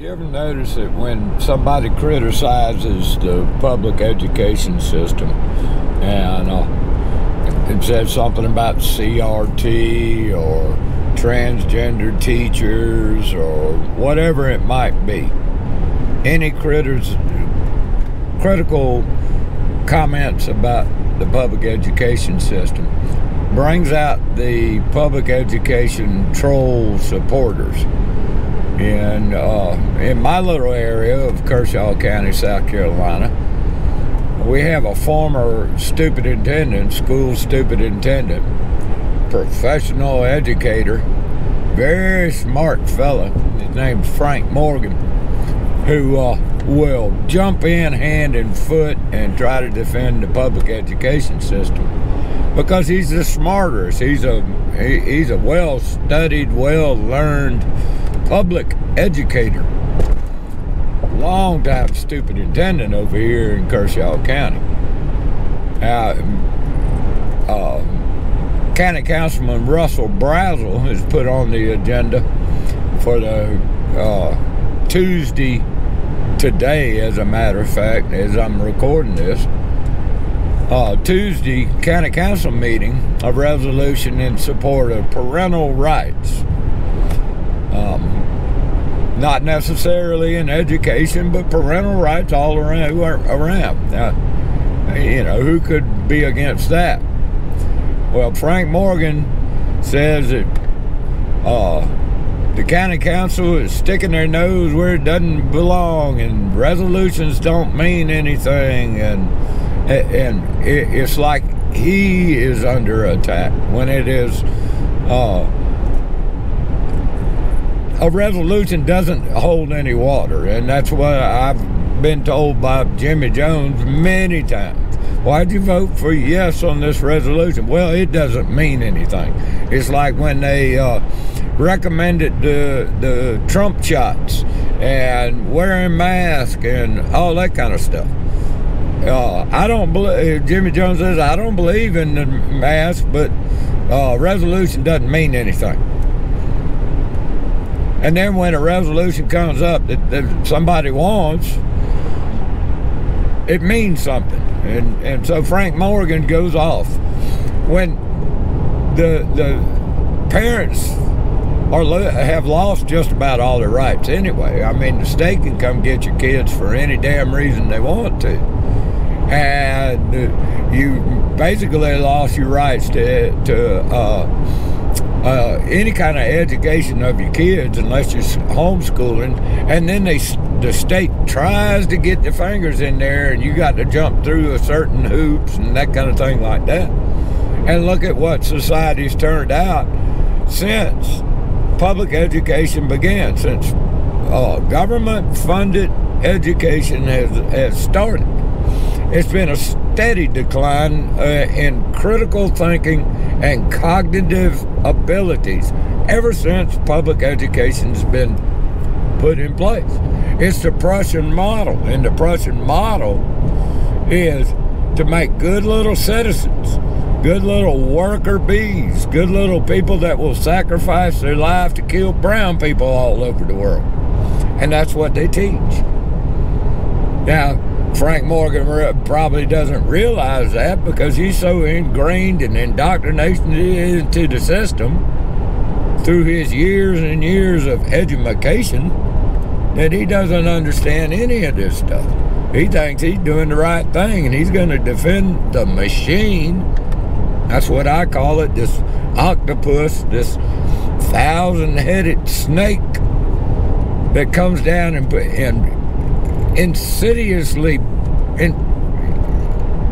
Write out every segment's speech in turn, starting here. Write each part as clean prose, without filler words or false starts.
You ever notice that when somebody criticizes the public education system and it says something about CRT or transgender teachers or whatever it might be, any critical comments about the public education system brings out the public education troll supporters. And in my little area of Kershaw County, South Carolina, we have a former superintendent, school superintendent, professional educator, very smart fella. His name's Frank Morgan, who will jump in hand and foot and try to defend the public education system because he's the smartest. He's a well-studied, well-learned public educator, long-time superintendent over here in Kershaw County. County Councilman Russell Brazel has put on the agenda for the Tuesday today, as a matter of fact, as I'm recording this, Tuesday County Council meeting, a resolution in support of parental rights. Not necessarily in education, but parental rights all around. You know, who could be against that? Well, Frank Morgan says that the county council is sticking their nose where it doesn't belong, and resolutions don't mean anything, and it's like he is under attack when it is. A resolution doesn't hold any water, and that's what I've been told by Jimmy Jones many times. Why'd you vote for yes on this resolution? Well, it doesn't mean anything. It's like when they recommended the Trump shots and wearing masks and all that kind of stuff. I don't believe, Jimmy Jones says, I don't believe in the mask, but resolution doesn't mean anything. And then when a resolution comes up that somebody wants, it means something. And so Frank Morgan goes off. When the parents have lost just about all their rights anyway. I mean, the state can come get your kids for any damn reason they want to. And you basically lost your rights to any kind of education of your kids unless you're homeschooling, and then the state tries to get their fingers in there and you got to jump through a certain hoops and that kind of thing like that. And look at what society's turned out since public education began, since government-funded education has started. It's been a steady decline in critical thinking and cognitive abilities ever since public education's been put in place. It's the Prussian model, and the Prussian model is to make good little citizens, good little worker bees, good little people that will sacrifice their life to kill brown people all over the world. And that's what they teach. Now, Frank Morgan probably doesn't realize that because he's so ingrained in indoctrination into the system through his years and years of education that he doesn't understand any of this stuff. He thinks he's doing the right thing and he's going to defend the machine. That's what I call it, this octopus, this 1,000-headed snake that comes down and insidiously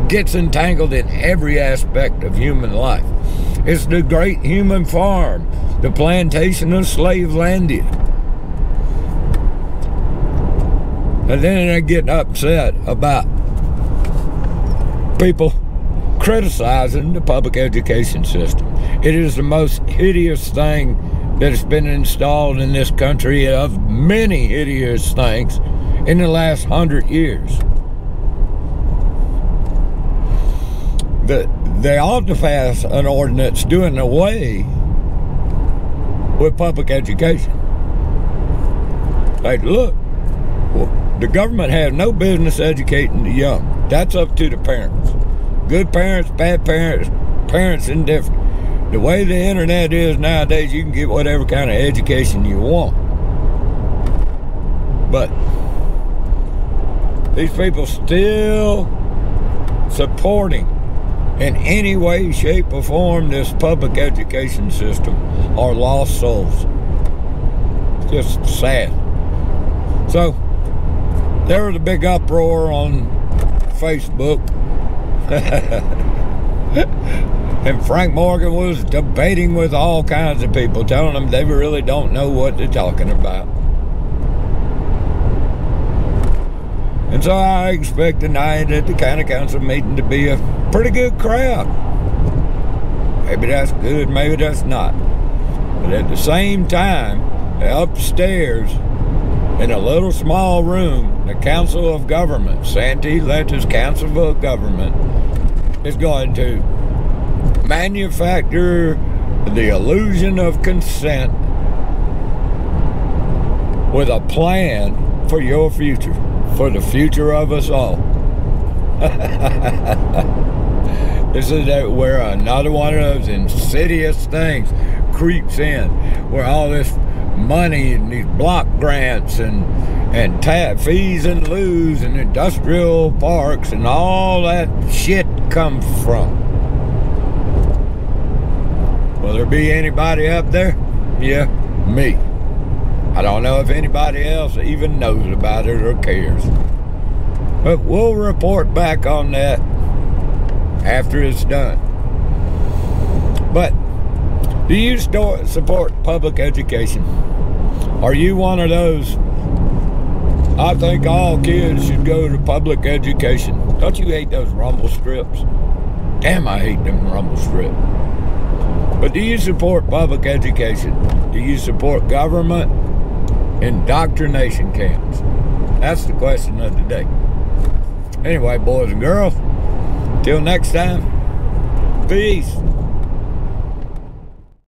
gets entangled in every aspect of human life. It's the great human farm, the plantation of Slavelandia. And then they're getting upset about people criticizing the public education system. It is the most hideous thing that has been installed in this country, of many hideous things in the last 100 years. They ought to pass an ordinance doing away with public education. Like, look, the government has no business educating the young. That's up to the parents. Good parents, bad parents, parents indifferent. The way the internet is nowadays, you can get whatever kind of education you want. But these people still supporting in any way, shape, or form this public education system are lost souls. It's just sad. So there was a big uproar on Facebook. And Frank Morgan was debating with all kinds of people, telling them they really don't know what they're talking about. And so I expect tonight at the county council meeting to be a pretty good crowd. Maybe that's good, maybe that's not. But at the same time, upstairs in a little small room, the Council of Government, Santee Lettuce Council of Government, is going to manufacture the illusion of consent with a plan for your future, for the future of us all. This is where another one of those insidious things creeps in, where all this money and these block grants and fees and lieu's and industrial parks and all that shit comes from. Will there be anybody up there? Yeah, me. I don't know if anybody else even knows about it or cares. But we'll report back on that after it's done. But do you support public education? Are you one of those, I think all kids should go to public education? Don't you hate those rumble strips? Damn, I hate them rumble strips. But do you support public education? Do you support government indoctrination camps? That's the question of the day. Anyway, boys and girls, till next time, peace.